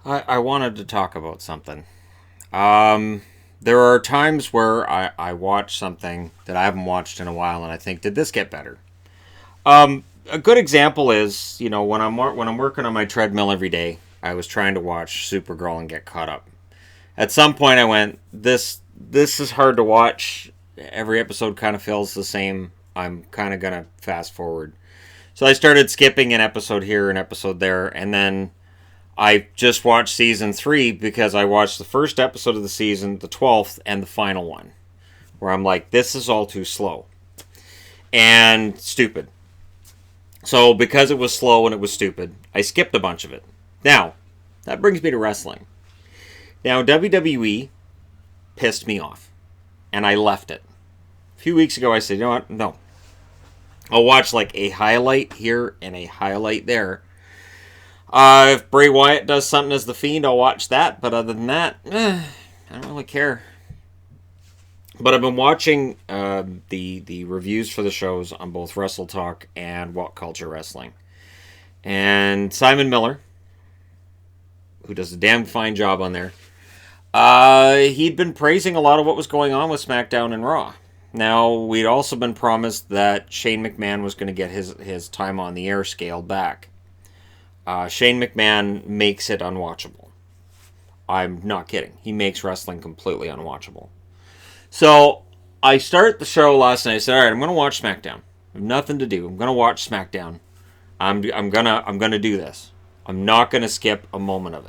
I wanted to talk about something. Um, there are times where I watch something that I haven't watched in a while, and I think, did this get better? A good example is, when I'm working on my treadmill every day, I was trying to watch Supergirl and get caught up. At some point, I went, this is hard to watch. Every episode kind of feels the same. I'm kind of gonna fast forward. So I started skipping an episode here, an episode there, and then I just watched season 3 because I watched the first episode of the season, the 12th, and the final one, where I'm like, this is all too slow and stupid. So because it was slow and it was stupid, I skipped a bunch of it. Now, that brings me to wrestling. Now, WWE pissed me off, and I left it. A few weeks ago, I said, you know what? No. I'll watch like a highlight here and a highlight there. If Bray Wyatt does something as the Fiend, I'll watch that. But other than that, I don't really care. But I've been watching the reviews for the shows on both Wrestle Talk and What Culture Wrestling. And Simon Miller, who does a damn fine job on there, he'd been praising a lot of what was going on with SmackDown and Raw. Now, we'd also been promised that Shane McMahon was going to get his time on the air scaled back. Shane McMahon makes it unwatchable. I'm not kidding. He makes wrestling completely unwatchable. So I start the show last night. I said, "All right, I'm going to watch SmackDown. I have nothing to do. I'm going to watch SmackDown. I'm gonna do this. I'm not going to skip a moment of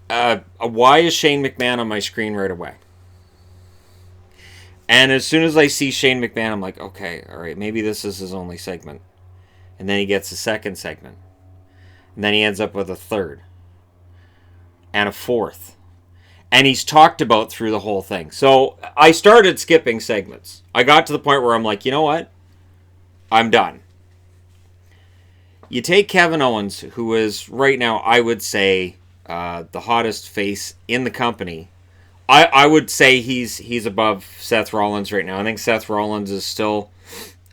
it." Why is Shane McMahon on my screen right away? And as soon as I see Shane McMahon, I'm like, okay, all right, maybe this is his only segment. And then he gets a second segment. And then he ends up with a third. And a fourth. And he's talked about through the whole thing. So I started skipping segments. I got to the point where I'm like, you know what? I'm done. You take Kevin Owens, who is right now, I would say, the hottest face in the company. I would say he's above Seth Rollins right now. I think Seth Rollins is still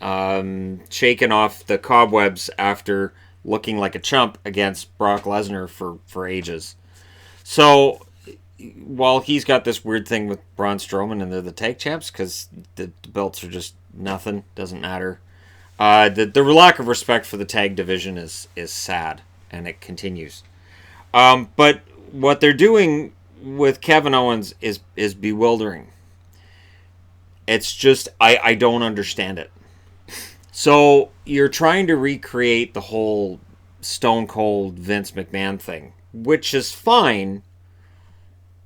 shaking off the cobwebs after looking like a chump against Brock Lesnar for ages. So while he's got this weird thing with Braun Strowman and they're the tag champs because the belts are just nothing, doesn't matter. The lack of respect for the tag division is sad, and it continues. But what they're doing with Kevin Owens is bewildering. It's just I don't understand it. So you're trying to recreate the whole Stone Cold Vince McMahon thing, which is fine,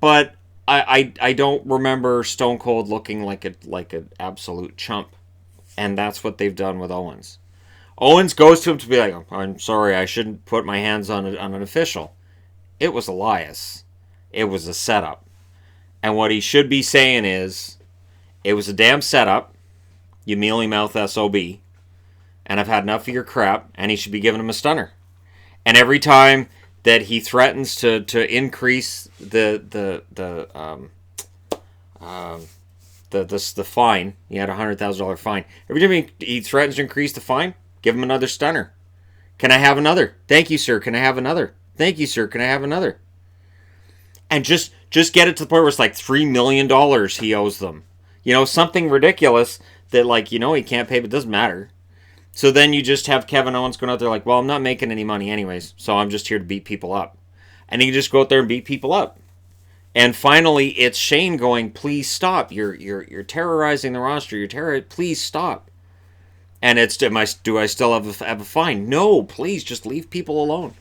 but I don't remember Stone Cold looking like an absolute chump, and that's what they've done with Owens. Owens goes to him to be like, oh, I'm sorry, I shouldn't put my hands on an official. It was Elias. It was a setup. And what he should be saying is, it was a damn setup, you mealy mouth SOB, and I've had enough of your crap, and he should be giving him a stunner. And every time that he threatens to increase the fine, he had a $100,000 fine. Every time he threatens to increase the fine, give him another stunner. Can I have another? Thank you, sir. Can I have another? Thank you, sir. Can I have another? And just get it to the point where it's like $3 million he owes them. Something ridiculous that, like, he can't pay, but it doesn't matter. So then you just have Kevin Owens going out there like, well, I'm not making any money anyways, so I'm just here to beat people up. And he can just go out there and beat people up. And finally, it's Shane going, please stop. You're terrorizing the roster. Please stop. And it's, do I still have a fine? No, please, just leave people alone.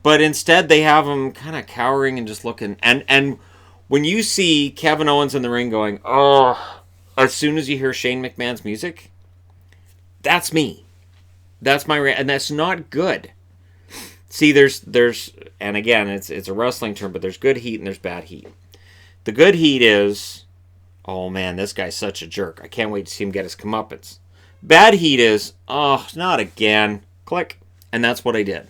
But instead, they have him kind of cowering and just looking. And when you see Kevin Owens in the ring going, oh, as soon as you hear Shane McMahon's music, that's me. That's my and that's not good. See, there's and again, it's a wrestling term, but there's good heat and there's bad heat. The good heat is, oh man, this guy's such a jerk. I can't wait to see him get his comeuppance. Bad heat is, oh, not again. Click. And that's what I did.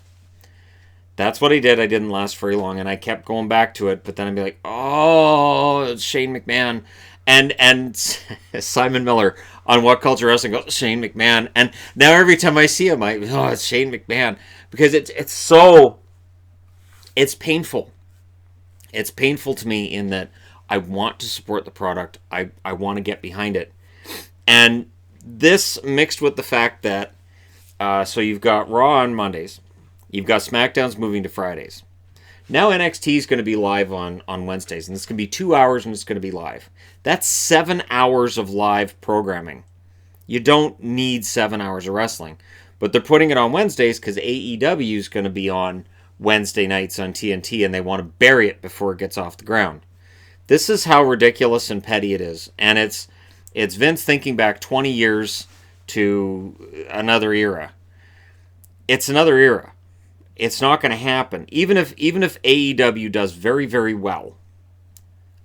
That's what I did. I didn't last very long, and I kept going back to it, but then I'd be like, oh, it's Shane McMahon. And Simon Miller on What Culture Wrestling goes, Shane McMahon. And now every time I see him, it's Shane McMahon. Because it's painful. It's painful to me in that I want to support the product. I want to get behind it. And this mixed with the fact that, so you've got Raw on Mondays. You've got SmackDown's moving to Fridays. Now NXT is going to be live on Wednesdays. And it's going to be 2 hours and it's going to be live. That's 7 hours of live programming. You don't need 7 hours of wrestling. But they're putting it on Wednesdays because AEW is going to be on Wednesday nights on TNT, and they want to bury it before it gets off the ground. This is how ridiculous and petty it is. And it's Vince thinking back 20 years to another era. It's another era. It's not going to happen. Even if AEW does very, very well,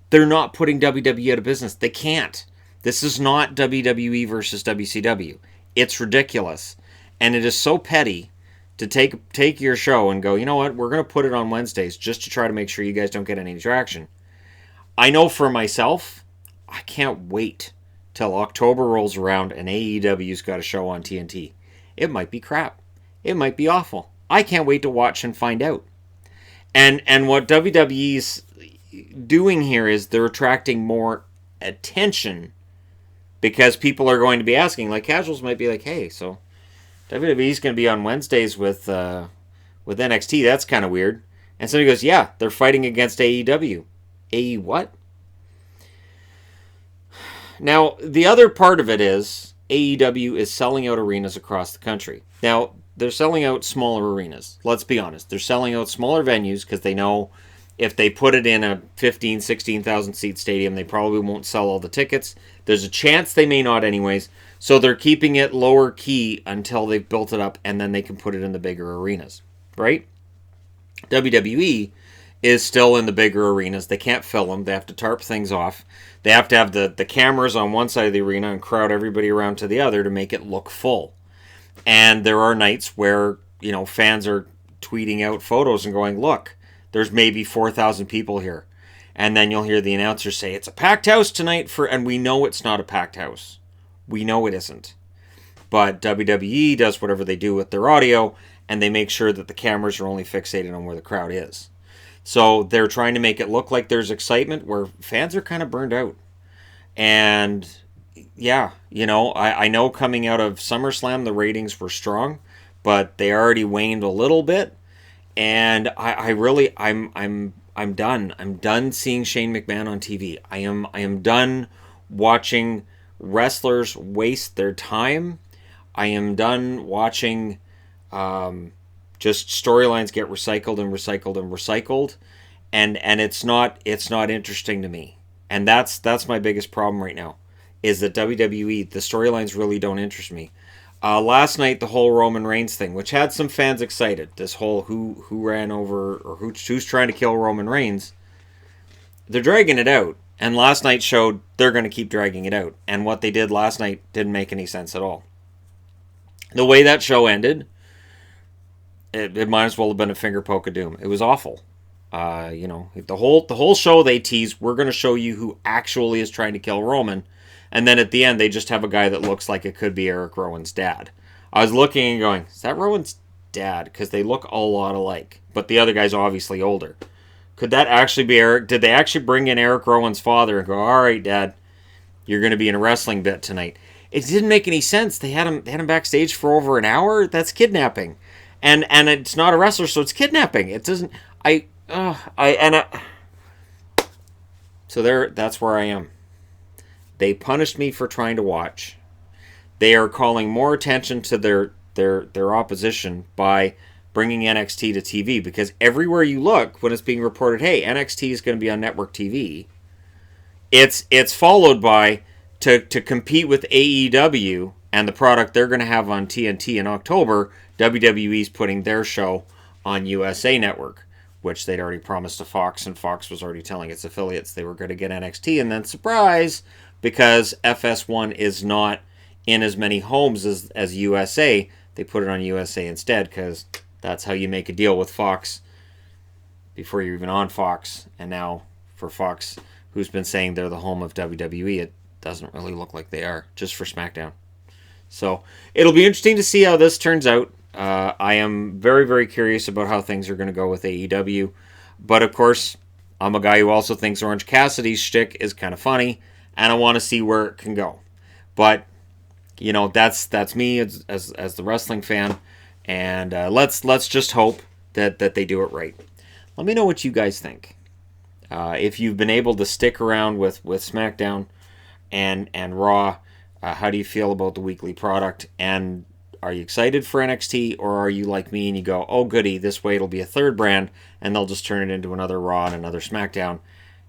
they're not putting WWE out of business. They can't. This is not WWE versus WCW. It's ridiculous. And it is so petty to take your show and go, you know what, we're going to put it on Wednesdays just to try to make sure you guys don't get any traction. I know for myself, I can't wait till October rolls around and AEW's got a show on TNT. It might be crap. It might be awful. I can't wait to watch and find out. And what WWE's doing here is they're attracting more attention because people are going to be asking, like casuals might be like, hey, so WWE's going to be on Wednesdays with NXT. That's kind of weird. And somebody goes, yeah, they're fighting against AEW. AE what? Now, the other part of it is AEW is selling out arenas across the country. Now, they're selling out smaller arenas. Let's be honest. They're selling out smaller venues because they know if they put it in a 15, 16,000 seat stadium, they probably won't sell all the tickets. There's a chance they may not anyways. So they're keeping it lower key until they've built it up, and then they can put it in the bigger arenas, right? WWE is still in the bigger arenas. They can't fill them. They have to tarp things off. They have to have the cameras on one side of the arena and crowd everybody around to the other to make it look full. And there are nights where, fans are tweeting out photos and going, look, there's maybe 4,000 people here. And then you'll hear the announcer say, it's a packed house tonight and we know it's not a packed house. We know it isn't. But WWE does whatever they do with their audio, and they make sure that the cameras are only fixated on where the crowd is. So they're trying to make it look like there's excitement where fans are kind of burned out. And yeah, I know coming out of SummerSlam the ratings were strong, but they already waned a little bit. And I'm done. I'm done seeing Shane McMahon on TV. I am done watching wrestlers waste their time. I am done watching just storylines get recycled and recycled and recycled, and it's not interesting to me. And that's my biggest problem right now, is that WWE, the storylines really don't interest me. Last night, the whole Roman Reigns thing, which had some fans excited, this whole who ran over or who's trying to kill Roman Reigns, they're dragging it out. And last night showed they're going to keep dragging it out. And what they did last night didn't make any sense at all. The way that show ended, it might as well have been a finger poke of doom. It was awful. The whole show they tease, we're going to show you who actually is trying to kill Roman. And then at the end, they just have a guy that looks like it could be Eric Rowan's dad. I was looking and going, is that Rowan's dad? Because they look a lot alike. But the other guy's obviously older. Could that actually be Eric? Did they actually bring in Eric Rowan's father and go, all right, Dad, you're going to be in a wrestling bit tonight? It didn't make any sense. They had him backstage for over an hour. That's kidnapping. And it's not a wrestler, so it's kidnapping. It doesn't... So that's where I am. They punished me for trying to watch. They are calling more attention to their opposition by bringing NXT to TV, because everywhere you look, when it's being reported, hey, NXT is going to be on network TV, it's followed by to compete with AEW and the product they're going to have on TNT in October. WWE's putting their show on USA Network, which they'd already promised to Fox, and Fox was already telling its affiliates they were going to get NXT, and then surprise, because FS1 is not in as many homes as USA, they put it on USA instead, because that's how you make a deal with Fox before you're even on Fox. And now for Fox, who's been saying they're the home of WWE. It doesn't really look like they are, just for SmackDown. So it'll be interesting to see how this turns out. I am very, very curious about how things are going to go with AEW. But of course, I'm a guy who also thinks Orange Cassidy's shtick is kind of funny, and I want to see where it can go. But you know, that's me as the wrestling fan, and let's just hope that they do it right. Let me know what you guys think. If you've been able to stick around with SmackDown and Raw, how do you feel about the weekly product? And are you excited for NXT, or are you like me and you go, oh goody, this way it'll be a third brand, and they'll just turn it into another Raw and another SmackDown,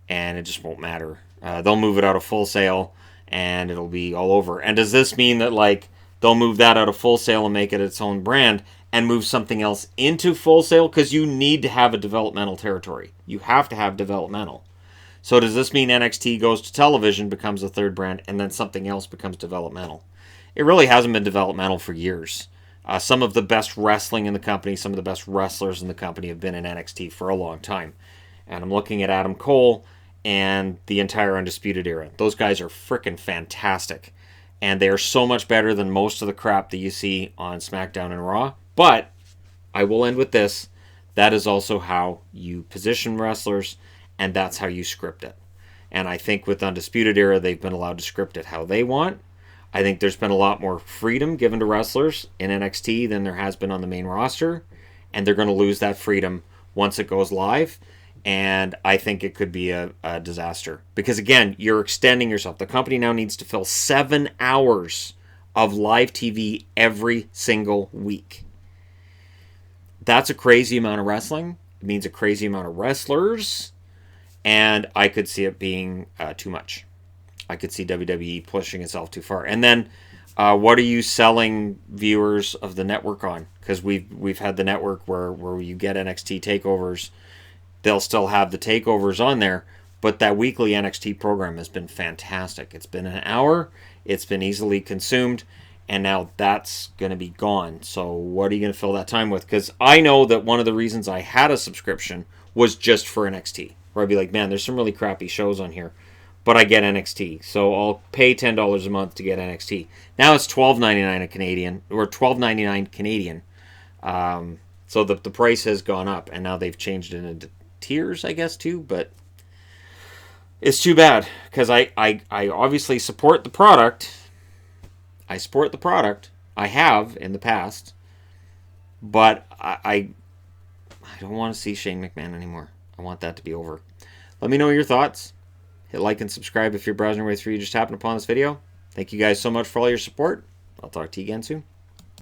and it just won't matter. They'll move it out of Full Sail, and it'll be all over. And does this mean that like they'll move that out of Full Sail and make it its own brand and move something else into Full Sail? Because you need to have a developmental territory. You have to have developmental. So does this mean NXT goes to television, becomes a third brand, and then something else becomes developmental? It really hasn't been developmental for years. Some of the best wrestling in the company, some of the best wrestlers in the company have been in NXT for a long time. And I'm looking at Adam Cole and the entire Undisputed Era. Those guys are freaking fantastic. And they are so much better than most of the crap that you see on SmackDown and Raw. But I will end with this. That is also how you position wrestlers, and that's how you script it. And I think with Undisputed Era, they've been allowed to script it how they want. I think there's been a lot more freedom given to wrestlers in NXT than there has been on the main roster. And they're going to lose that freedom once it goes live. And I think it could be a disaster. Because again, you're extending yourself. The company now needs to fill 7 hours of live TV every single week. That's a crazy amount of wrestling. It means a crazy amount of wrestlers. And I could see it being too much. I could see WWE pushing itself too far. And then, what are you selling viewers of the network on? Because we've had the network where you get NXT takeovers. They'll still have the takeovers on there, but that weekly NXT program has been fantastic. It's been an hour. It's been easily consumed, and now that's going to be gone. So what are you going to fill that time with? Because I know that one of the reasons I had a subscription was just for NXT, where I'd be like, man, there's some really crappy shows on here, but I get NXT, so I'll pay $10 a month to get NXT. Now it's $12.99 a Canadian, or $12.99 Canadian. So the price has gone up, and now they've changed it into tiers, I guess, too. But it's too bad, because I obviously support the product. I support the product. I have in the past, but I don't want to see Shane McMahon anymore. I want that to be over. Let me know your thoughts. Hit like and subscribe if you're browsing your way through. You just happened upon this video. Thank you guys so much for all your support. I'll talk to you again soon.